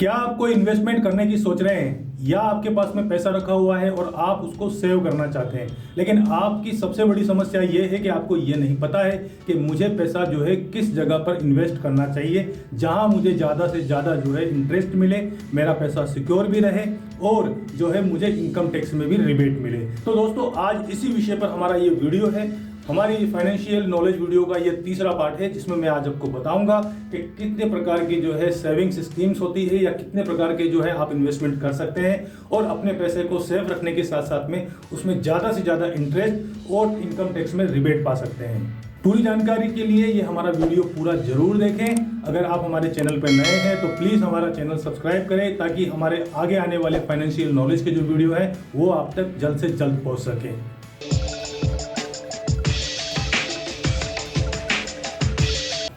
क्या आप कोई इन्वेस्टमेंट करने की सोच रहे हैं या आपके पास में पैसा रखा हुआ है और आप उसको सेव करना चाहते हैं, लेकिन आपकी सबसे बड़ी समस्या ये है कि आपको ये नहीं पता है कि मुझे पैसा जो है किस जगह पर इन्वेस्ट करना चाहिए जहां मुझे ज़्यादा से ज़्यादा जो है इंटरेस्ट मिले, मेरा पैसा सिक्योर भी रहे और जो है मुझे इनकम टैक्स में भी रिबेट मिले। तो दोस्तों, आज इसी विषय पर हमारा ये वीडियो है। हमारी फाइनेंशियल नॉलेज वीडियो का ये तीसरा पार्ट है, जिसमें मैं आज आपको बताऊंगा कि कितने प्रकार की जो है सेविंग्स स्कीम्स होती है या कितने प्रकार के जो है आप इन्वेस्टमेंट कर सकते हैं और अपने पैसे को सेफ रखने के साथ साथ में उसमें ज़्यादा से ज़्यादा इंटरेस्ट और इनकम टैक्स में रिबेट पा सकते हैं। पूरी जानकारी के लिए ये हमारा वीडियो पूरा जरूर देखें। अगर आप हमारे चैनल पर नए हैं तो प्लीज़ हमारा चैनल सब्सक्राइब करें ताकि हमारे आगे आने वाले फाइनेंशियल नॉलेज के जो वीडियो है वो आप तक जल्द से जल्द पहुँच सके।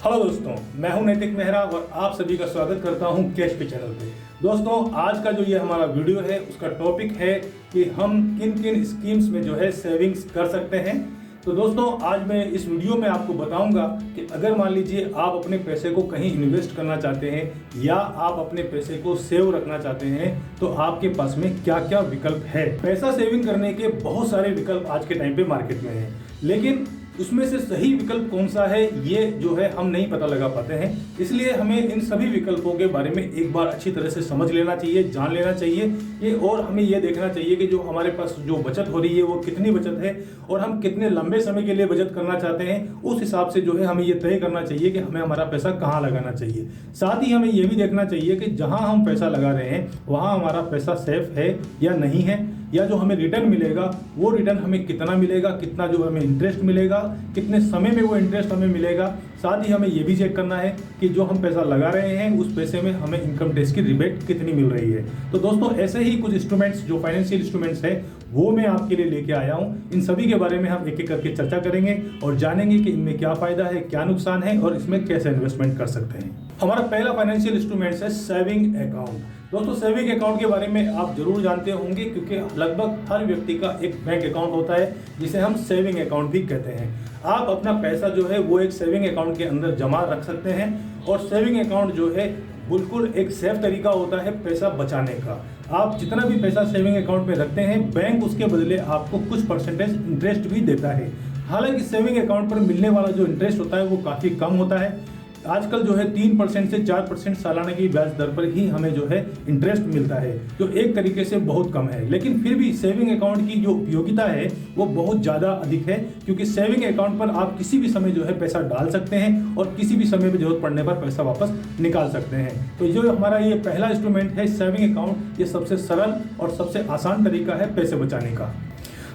हेलो दोस्तों, मैं हूं नैतिक मेहरा और आप सभी का स्वागत करता हूं कैश पे चैनल पे। दोस्तों, आज का जो ये हमारा वीडियो है उसका टॉपिक है कि हम किन किन स्कीम्स में जो है सेविंग्स कर सकते हैं। तो दोस्तों, आज मैं इस वीडियो में आपको बताऊंगा कि अगर मान लीजिए आप अपने पैसे को कहीं इन्वेस्ट करना चाहते हैं या आप अपने पैसे को सेव रखना चाहते हैं तो आपके पास में क्या क्या विकल्प है। पैसा सेविंग करने के बहुत सारे विकल्प आज के टाइम पे मार्केट में हैं, लेकिन उसमें से सही विकल्प कौन सा है ये जो है हम नहीं पता लगा पाते हैं। इसलिए हमें इन सभी विकल्पों के बारे में एक बार अच्छी तरह से समझ लेना चाहिए, जान लेना चाहिए और हमें ये देखना चाहिए कि जो हमारे पास जो बचत हो रही है वो कितनी बचत है और हम कितने लंबे समय के लिए बचत करना चाहते हैं। उस हिसाब से जो है हमें ये तय करना चाहिए कि हमें हमारा पैसा कहाँ लगाना चाहिए। साथ ही हमें ये भी देखना चाहिए कि जहाँ हम पैसा लगा रहे हैं वहाँ हमारा पैसा सेफ है या नहीं है, या जो हमें रिटर्न मिलेगा वो रिटर्न हमें कितना मिलेगा, कितना जो हमें इंटरेस्ट मिलेगा, कितने समय में वो इंटरेस्ट हमें मिलेगा। साथ ही हमें ये भी चेक करना है कि जो हम पैसा लगा रहे हैं उस पैसे में हमें इनकम टैक्स की रिबेट कितनी मिल रही है। तो दोस्तों, ऐसे ही कुछ इंस्ट्रूमेंट्स जो फाइनेंशियल इंस्ट्रूमेंट्स है वो मैं आपके लिए लेके आया हूँ। इन सभी के बारे में हम एक एक करके चर्चा करेंगे और जानेंगे कि इनमें क्या फायदा है, क्या नुकसान है और इसमें कैसे इन्वेस्टमेंट कर सकते हैं। हमारा पहला फाइनेंशियल इंस्ट्रूमेंट्स है सेविंग अकाउंट। दोस्तों, सेविंग अकाउंट के बारे में आप जरूर जानते होंगे क्योंकि लगभग हर व्यक्ति का एक बैंक अकाउंट होता है जिसे हम सेविंग अकाउंट भी कहते हैं। आप अपना पैसा जो है वो एक सेविंग अकाउंट के अंदर जमा रख सकते हैं और सेविंग अकाउंट जो है बिल्कुल एक सेफ तरीका होता है पैसा बचाने का। आप जितना भी पैसा सेविंग अकाउंट में रखते हैं बैंक उसके बदले आपको कुछ परसेंटेज इंटरेस्ट भी देता है। हालांकि सेविंग अकाउंट पर मिलने वाला जो इंटरेस्ट होता है वो काफ़ी कम होता है। आजकल जो है 3% से 4% सालाना की ब्याज दर पर ही हमें जो है इंटरेस्ट मिलता है, जो एक तरीके से बहुत कम है। लेकिन फिर भी सेविंग अकाउंट की जो उपयोगिता है वो बहुत ज़्यादा अधिक है, क्योंकि सेविंग अकाउंट पर आप किसी भी समय जो है पैसा डाल सकते हैं और किसी भी समय पर जरूरत पड़ने पर पैसा वापस निकाल सकते हैं। तो जो हमारा ये पहला इंस्ट्रूमेंट है सेविंग अकाउंट, ये सबसे सरल और सबसे आसान तरीका है पैसे बचाने का।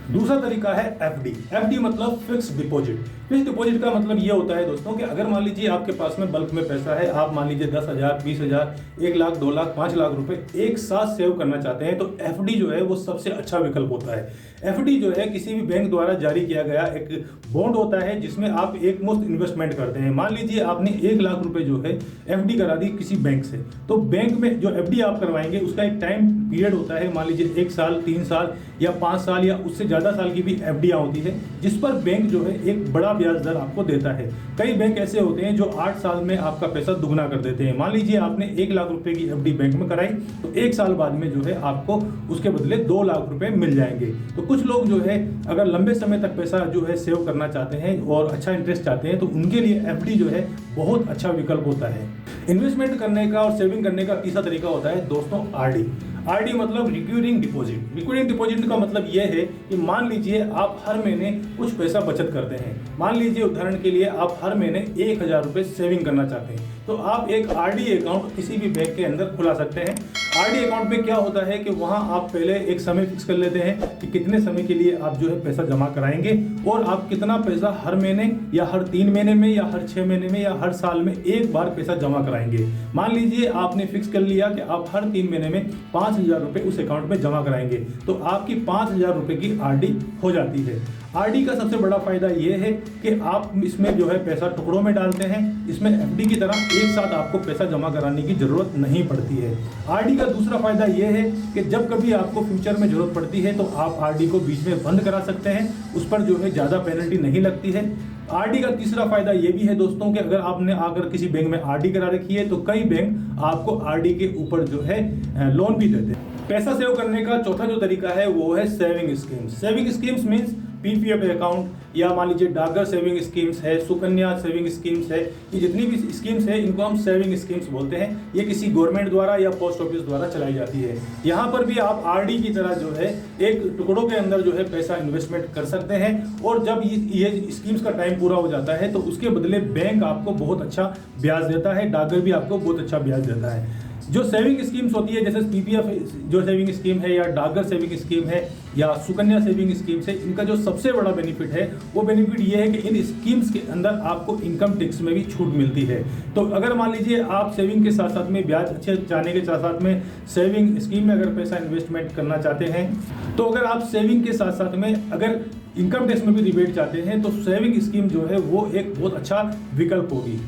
दूसरा तरीका है एफडी। एफडी मतलब फिक्स डिपॉजिट। फिक्स डिपॉजिट का मतलब ये होता है दोस्तों कि अगर मान लीजिए आपके पास में बल्क में पैसा है, आप मान लीजिए 10,000, 20,000, 1 लाख, 2 लाख, 5 लाख रुपए एक साथ सेव करना चाहते हैं तो एफडी जो है वो सबसे अच्छा विकल्प होता है। एफडी जो है किसी भी बैंक द्वारा जारी किया गया एक बॉन्ड होता है जिसमें आप एक मुफ्त इन्वेस्टमेंट करते हैं। मान लीजिए आपने 1 लाख रुपए जो है एफडी करा दी किसी बैंक से, तो बैंक में जो एफडी आप करवाएंगे उसका एक टाइम पीरियड होता है, मान लीजिए 1 साल, 3 साल या 5 साल या उससे ज़्यादा साल की भी एफडीआं होती है, जिस पर बैंक जो है एक बड़ा ब्याज दर आपको देता है। कई बैंक ऐसे होते हैं जो 8 साल में आपका पैसा दुगना कर देते हैं। मान लीजिए आपने 1 लाख रुपए की एफडी बैंक में कराई तो 1 साल बाद में जो है आपको उसके बदले 2 लाख रुपए मिल जाएंगे। तो कुछ लोग जो है अगर लंबे समय तक पैसा जो है सेव करना चाहते हैं और अच्छा इंटरेस्ट चाहते हैं तो उनके लिए एफडी जो है बहुत अच्छा विकल्प होता है। इन्वेस्टमेंट करने का और सेविंग करने का तीसरा तरीका होता है दोस्तों आरडी। आरडी मतलब रिक्यूरिंग डिपॉजिट। रिक्यूरिंग डिपॉजिट का मतलब यह है कि मान लीजिए आप हर महीने कुछ पैसा बचत करते हैं। मान लीजिए उदाहरण के लिए आप हर महीने 1,000 रुपये सेविंग करना चाहते हैं तो आप एक आरडी अकाउंट किसी भी बैंक के अंदर खुला सकते हैं। आरडी अकाउंट में क्या होता है कि वहाँ आप पहले एक समय फिक्स कर लेते हैं कि कितने समय के लिए आप जो है पैसा जमा कराएंगे और आप कितना पैसा हर महीने या हर 3 महीने में या हर 6 महीने में या हर साल में एक बार पैसा जमा कराएंगे। मान लीजिए आपने फिक्स कर लिया कि आप हर 3 महीने में 5,000 रुपये उस अकाउंट में जमा कराएंगे तो आपकी 5,000 रुपये की आरडी हो जाती है। आरडी का सबसे बड़ा फायदा यह है कि आप इसमें जो है पैसा टुकड़ों में डालते हैं। इसमें एफडी की तरह एक साथ आपको पैसा जमा कराने की जरूरत नहीं पड़ती है। आरडी का दूसरा फायदा यह है कि जब कभी आपको फ्यूचर में जरूरत पड़ती है तो आप आरडी को बीच में बंद करा सकते हैं, उस पर जो है ज़्यादा पेनल्टी नहीं लगती है। आरडी का तीसरा फायदा ये भी है दोस्तों कि अगर आपने आकर किसी बैंक में आरडी करा रखी है तो कई बैंक आपको आरडी के ऊपर जो है लोन भी देते हैं। पैसा सेव करने का चौथा जो तरीका है वो है saving schemes. Saving schemes means PPF account या मान लीजिए डाकघर सेविंग स्कीम्स है, सुकन्या सेविंग स्कीम्स है, ये जितनी भी स्कीम्स है इनको हम सेविंग स्कीम्स बोलते हैं। ये किसी गवर्नमेंट द्वारा या पोस्ट ऑफिस द्वारा चलाई जाती है। यहाँ पर भी आप आरडी की तरह जो है एक टुकड़ों के अंदर जो है पैसा इन्वेस्टमेंट कर सकते हैं और जब ये स्कीम्स का टाइम पूरा हो जाता है तो उसके बदले बैंक आपको बहुत अच्छा ब्याज देता है, डाकघर भी आपको बहुत अच्छा ब्याज देता है। जो सेविंग स्कीम्स होती है जैसे पीपीएफ जो सेविंग स्कीम है या डाकघर सेविंग स्कीम है या सुकन्या सेविंग स्कीम्स है, इनका जो सबसे बड़ा बेनिफिट है वो बेनिफिट ये है कि इन स्कीम्स के अंदर आपको इनकम टैक्स में भी छूट मिलती है। तो अगर मान लीजिए आप सेविंग के साथ साथ में ब्याज अच्छे जाने के साथ साथ में सेविंग स्कीम में अगर पैसा इन्वेस्टमेंट करना चाहते हैं तो अगर आप सेविंग के साथ साथ में अगर इनकम टैक्स में भी रिबेट चाहते हैं तो सेविंग स्कीम जो है वो एक बहुत अच्छा विकल्प होगी।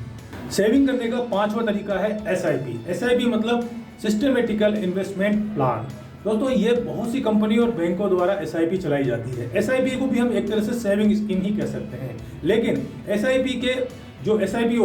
सेविंग करने का पांचवा तरीका है एसआईपी। एसआईपी मतलब सिस्टमेटिकल इन्वेस्टमेंट प्लान। दोस्तों ये बहुत सी कंपनी और बैंकों द्वारा एसआईपी चलाई जाती है। एसआईपी को भी हम एक तरह से सेविंग स्कीम ही कह सकते हैं, लेकिन एसआईपी जो एसआईपी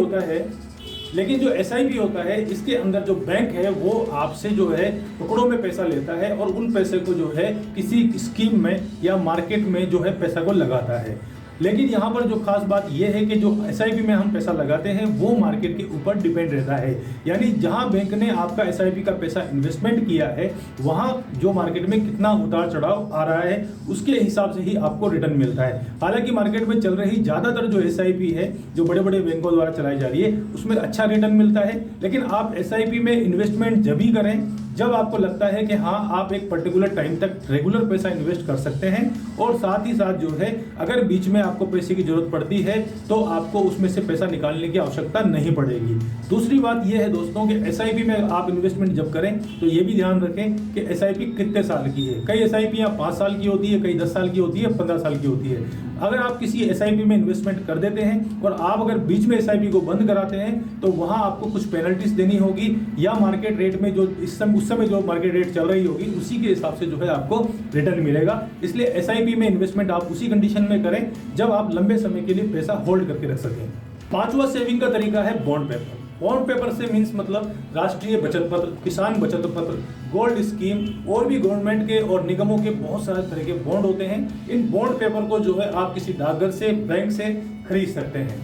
होता है इसके अंदर जो बैंक है वो आपसे जो है टुकड़ों में पैसा लेता है और उन पैसे को जो है किसी स्कीम में या मार्केट में जो है पैसा को लगाता है। लेकिन यहाँ पर जो खास बात यह है कि जो एसआईपी में हम पैसा लगाते हैं वो मार्केट के ऊपर डिपेंड रहता है। यानी जहाँ बैंक ने आपका एसआईपी का पैसा इन्वेस्टमेंट किया है वहाँ जो मार्केट में कितना उतार चढ़ाव आ रहा है उसके हिसाब से ही आपको रिटर्न मिलता है। हालांकि मार्केट में चल रही ज़्यादातर जो एसआईपी है जो बड़े बड़े बैंकों द्वारा चलाई जा रही है उसमें अच्छा रिटर्न मिलता है, लेकिन आप एसआईपी में इन्वेस्टमेंट जब ही करें जब आपको लगता है कि हाँ आप एक पर्टिकुलर टाइम तक रेगुलर पैसा इन्वेस्ट कर सकते हैं और साथ ही साथ जो है अगर बीच में आपको पैसे की जरूरत पड़ती है तो आपको उसमें से पैसा निकालने की आवश्यकता नहीं पड़ेगी। दूसरी बात यह है दोस्तों कि एसआईपी में आप इन्वेस्टमेंट जब करें तो ये भी ध्यान रखें कि एसआईपी कितने साल की है। कई एसआईपी 5 साल की होती है, कई 10 साल की होती है, 15 साल की होती है। अगर आप किसी एसआईपी में इन्वेस्टमेंट कर देते हैं और आप अगर बीच में एसआईपी को बंद कराते हैं तो वहां आपको कुछ पेनल्टीज देनी होगी या मार्केट रेट में जो उस समय जो मार्केट रेट चल रही होगी उसी के हिसाब से जो है आपको रिटर्न मिलेगा। इसलिए एसआईपी में इन्वेस्टमेंट आप उसी कंडीशन में करें जब आप लंबे समय के लिए पैसा होल्ड करके रख सकें। पांचवा सेविंग का तरीका है बॉन्ड पेपर। बॉन्ड पेपर से मीन्स मतलब राष्ट्रीय बचत पत्र, किसान बचत पत्र, गोल्ड स्कीम और भी गवर्नमेंट के और निगमों के बहुत सारे तरह के बॉन्ड होते हैं। इन बॉन्ड पेपर को जो है आप किसी डाकघर से, बैंक से खरीद सकते हैं।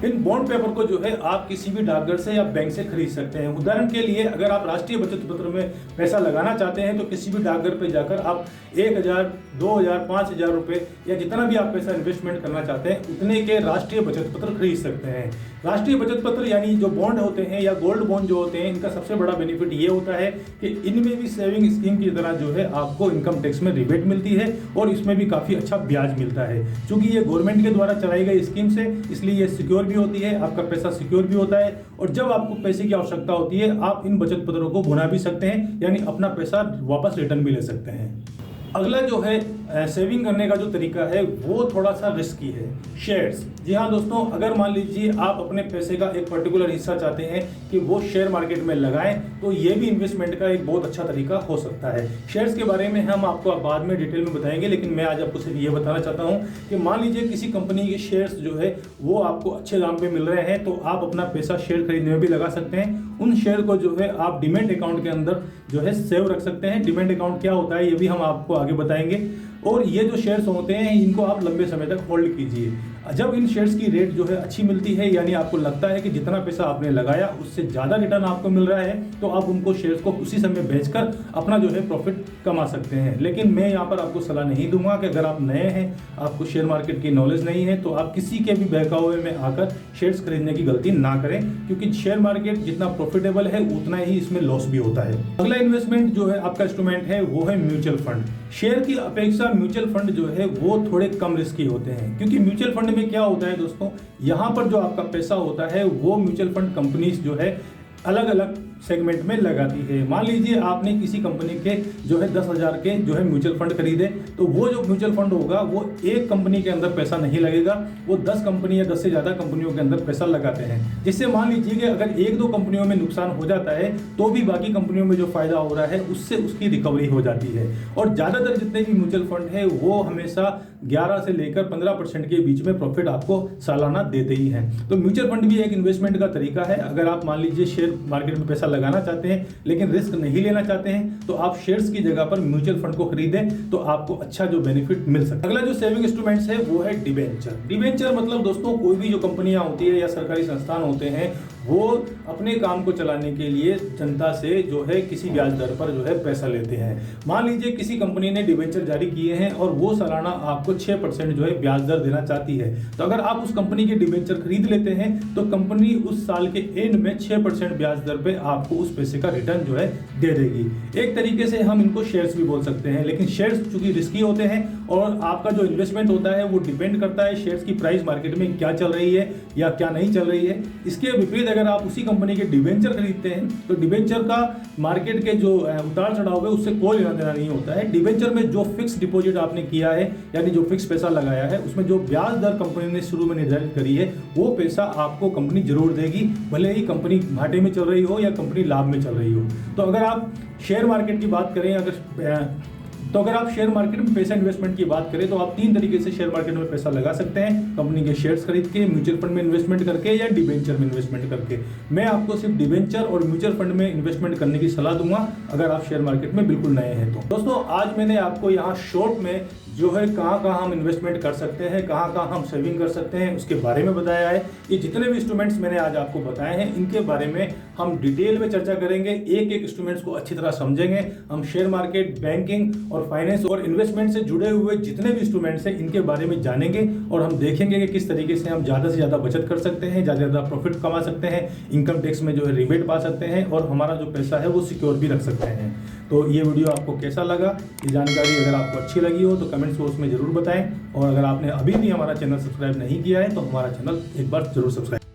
इन बॉन्ड पेपर को जो है आप किसी भी डाकघर से या बैंक से खरीद सकते हैं। उदाहरण के लिए अगर आप राष्ट्रीय बचत पत्र में पैसा लगाना चाहते हैं तो किसी भी डाकघर पे जाकर आप 1000, 2000, 5000 रुपये या जितना भी आप पैसा इन्वेस्टमेंट करना चाहते हैं उतने के राष्ट्रीय बचत पत्र खरीद सकते हैं। राष्ट्रीय बचत पत्र यानी जो बॉन्ड होते हैं या गोल्ड बॉन्ड जो होते हैं इनका सबसे बड़ा बेनिफिट ये होता है कि इनमें भी सेविंग स्कीम की तरह जो है आपको इनकम टैक्स में रिबेट मिलती है और इसमें भी काफ़ी अच्छा ब्याज मिलता है। क्योंकि ये गवर्नमेंट के द्वारा चलाई गई स्कीम से इसलिए ये सिक्योर भी होती है, आपका पैसा सिक्योर भी होता है और जब आपको पैसे की आवश्यकता होती है आप इन बचत पत्रों को भुना भी सकते हैं, यानी अपना पैसा वापस रिटर्न भी ले सकते हैं। अगला जो है सेविंग करने का जो तरीका है वो थोड़ा सा रिस्की है, शेयर्स। जी हाँ दोस्तों, अगर मान लीजिए आप अपने पैसे का एक पर्टिकुलर हिस्सा चाहते हैं कि वो शेयर मार्केट में लगाएं तो ये भी इन्वेस्टमेंट का एक बहुत अच्छा तरीका हो सकता है। शेयर्स के बारे में हम आपको बाद में डिटेल में बताएंगे, लेकिन मैं आज आपको सिर्फ ये बताना चाहता हूँ कि मान लीजिए किसी कंपनी के शेयर्स जो है वो आपको अच्छे दाम पे मिल रहे हैं तो आप अपना पैसा शेयर खरीदने में भी लगा सकते हैं। उन शेयर को जो है आप डिमेट अकाउंट के अंदर जो है सेव रख सकते हैं। डिमेट अकाउंट क्या होता है ये भी हम आपको आगे बताएंगे। और ये जो शेयर्स होते हैं इनको आप लंबे समय तक होल्ड कीजिए। जब इन शेयर्स की रेट जो है अच्छी मिलती है, यानी आपको लगता है कि जितना पैसा आपने लगाया उससे ज़्यादा रिटर्न आपको मिल रहा है, तो आप उनको शेयर्स को उसी समय बेचकर अपना जो है प्रॉफिट कमा सकते हैं। लेकिन मैं यहाँ पर आपको सलाह नहीं दूंगा कि अगर आप नए हैं, आपको शेयर मार्केट की नॉलेज नहीं है, तो आप किसी के भी बहकावे में आकर शेयर्स खरीदने की गलती ना करें, क्योंकि शेयर मार्केट जितना प्रॉफिटेबल है उतना ही इसमें लॉस भी होता है। अगला इन्वेस्टमेंट जो है आपका इंस्ट्रूमेंट है वो है म्यूचुअल फंड। शेयर की अपेक्षा म्यूचुअल फंड जो है वो थोड़े कम रिस्की होते हैं, क्योंकि म्यूचुअल फंड में क्या होता है दोस्तों, यहाँ पर जो आपका पैसा होता है वो म्यूचुअल फंड कंपनीज जो है अलग अलग सेगमेंट में लगाती है। मान लीजिए आपने किसी कंपनी के जो है 10,000 के जो है म्यूचुअल फंड खरीदे, तो वो जो म्यूचुअल फंड होगा वो एक कंपनी के अंदर पैसा नहीं लगेगा, वो 10 कंपनी या 10 से ज़्यादा कंपनियों के अंदर पैसा लगाते हैं। जिससे मान लीजिए कि अगर 1-2 कंपनियों में नुकसान हो जाता है तो भी बाकी कंपनियों में जो फायदा हो रहा है उससे उसकी रिकवरी हो जाती है। और ज़्यादातर जितने भी म्यूचुअल फंड है वो हमेशा 11 से लेकर 15% के बीच में प्रॉफिट आपको सालाना देते ही हैं। तो म्यूचुअल फंड भी एक इन्वेस्टमेंट का तरीका है। अगर आप मान लीजिए शेयर मार्केट में पैसा लगाना चाहते हैं लेकिन रिस्क नहीं लेना चाहते हैं तो आप शेयर्स की जगह पर म्यूचुअल फंड को खरीदें तो आपको अच्छा जो बेनिफिट मिल सकता है। अगला जो सेविंग इंस्ट्रूमेंट्स है वो है डिबेंचर। डिबेंचर मतलब दोस्तों कोई भी जो कंपनियां होती है या सरकारी संस्थान होते हैं वो अपने काम को चलाने के लिए जनता से जो है किसी ब्याज दर पर जो है पैसा लेते हैं। मान लीजिए किसी कंपनी ने डिबेंचर जारी किए हैं और वो सालाना आपको 6% जो है ब्याज दर देना चाहती है, तो अगर आप उस कंपनी के डिबेंचर खरीद लेते हैं तो कंपनी उस साल के एंड में 6% ब्याज दर पे आपको उस पैसे का रिटर्न जो है दे देगी। एक तरीके से हम इनको शेयर्स भी बोल सकते हैं, लेकिन शेयर्स चूंकि रिस्की होते हैं और आपका जो इन्वेस्टमेंट होता है वो डिपेंड करता है शेयर्स की प्राइस मार्केट में क्या चल रही है या क्या नहीं चल रही है। इसके विपरीत अगर आप उसी कंपनी के डिबेंचर खरीदते हैं तो डिबेंचर का मार्केट के जो उतार चढ़ाव है उससे कोई लेना देना नहीं होता है। डिबेंचर में जो फिक्स डिपॉजिट आपने किया है यानी जो फिक्स पैसा लगाया है उसमें जो ब्याज दर कंपनी ने शुरू में निर्धारित करी है वो पैसा आपको कंपनी जरूर देगी, भले ही कंपनी घाटे में चल रही हो या कंपनी लाभ में चल रही हो। तो अगर आप शेयर मार्केट की बात करें अगर आप शेयर मार्केट में पैसा इन्वेस्टमेंट की बात करें तो आप 3 तरीके से शेयर मार्केट में पैसा लगा सकते हैं, कंपनी के शेयर्स खरीद के, म्यूचुअल फंड में इन्वेस्टमेंट करके या डिबेंचर में इन्वेस्टमेंट करके। मैं आपको सिर्फ डिबेंचर और म्यूचुअल फंड में इन्वेस्टमेंट करने की सलाह दूंगा अगर आप शेयर मार्केट में बिल्कुल नए हैं तो। दोस्तों आज मैंने आपको यहाँ शॉर्ट में जो है कहाँ हम इन्वेस्टमेंट कर सकते हैं, कहाँ हम सेविंग कर सकते हैं उसके बारे में बताया है। ये जितने भी इंस्ट्रूमेंट्स मैंने आज आपको बताए हैं इनके बारे में हम डिटेल में चर्चा करेंगे, एक एक इंस्ट्रूमेंट्स को अच्छी तरह समझेंगे। हम शेयर मार्केट, बैंकिंग और फाइनेंस और इन्वेस्टमेंट से जुड़े हुए जितने भी इंस्ट्रूमेंट्स हैं इनके बारे में जानेंगे और हम देखेंगे कि किस तरीके से हम ज़्यादा से ज़्यादा बचत कर सकते हैं, ज़्यादा से ज़्यादा प्रॉफिट कमा सकते हैं, इनकम टैक्स में जो है रिबेट पा सकते हैं और हमारा जो पैसा है वो सिक्योर भी रख सकते हैं। तो ये वीडियो आपको कैसा लगा, ये जानकारी अगर आपको अच्छी लगी हो तो कमेंट बॉक्स में जरूर बताएं और अगर आपने अभी भी हमारा चैनल सब्सक्राइब नहीं किया है तो हमारा चैनल एक बार जरूर सब्सक्राइब